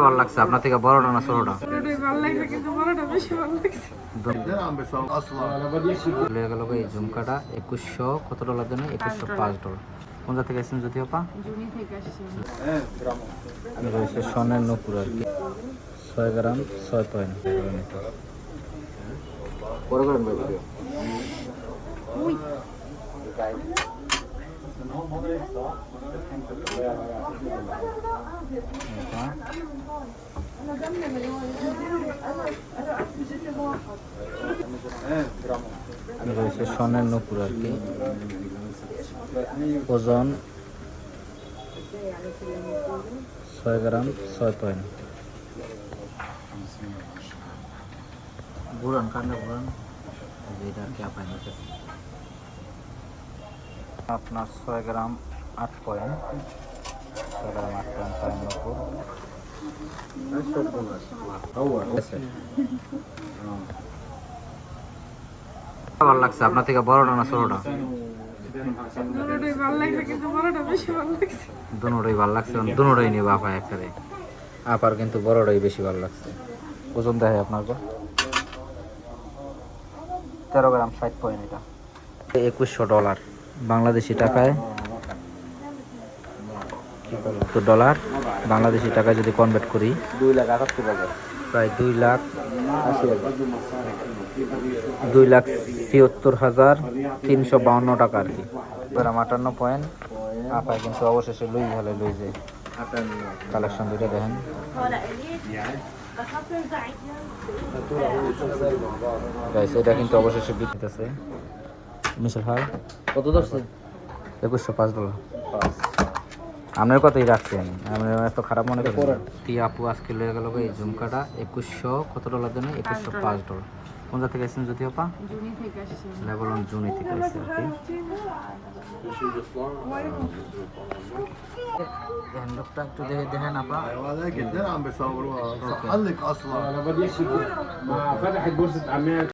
ভালো লাগছে আপনার থেকে বড়টা না ছোটটা? গেল এই ঝুমকাটা 2100 কত ডলার দেন? 2105 ডলার। কোন জায়গা থেকে আসছেন যদি আপা? রয়েছে স্বর্ণের নূপুর আর কি, 6 গ্রাম 6 পয়েন্ট। রয়েছে স্বর্ণের নূপুর আর কি, ওজন 6 গ্রাম 6 পয়েন্ট। ঘুরান কান্না ঘুরান, যেটা আর কি আপনার নিতে আপনার 6 গ্রাম 8 পয়েন্ট, 6 গ্রাম 8 পয়েন্ট স্বর্ণের নূপুর। ভালো লাগছে আপনার থেকে বড়টা না ছোটটা? দুটোই ভালো লাগছে, দুটোই নিয়ে আপা একসাথে। আপার কিন্তু বড়টাই বেশি ভালো লাগছে। ওজন দেখে আপনার 13 গ্রাম 60 পয়েন্ট। এটা 2100 ডলার বাংলাদেশি টাকায়, তো ডলার বাংলাদেশি টাকায় যদি কনভার্ট করি 2,78,000, প্রায় 2,77,352 টাকা আর কি। 58 পয়েন্ট। আপায় কিন্তু অবশেষে লুই ভালো লুই যে কালেকশন দুটো দেখেন। এটা কিন্তু অবশেষে বিকতেছে। মিশাল হয় কত ধরছে? 2105 ডলার। আপনার কতই রাখছেন, আমি এত খারাপ মনে করেন। আপু আজকে লয়ে গেল এই ঝুমকাটা 2100 কত ডলার দেন? 2105 ডলার। কোন জায়গা থেকে আসছেন যদি আপা? জুনি থেকে আসছি। লেবানন জুনি থেকে আসছে আর কি। লোকটা একটু দেখে দেখেন আপা। جدا عم بيصوروها صح لك اصلا انا بدي فتحت بورصه اعمال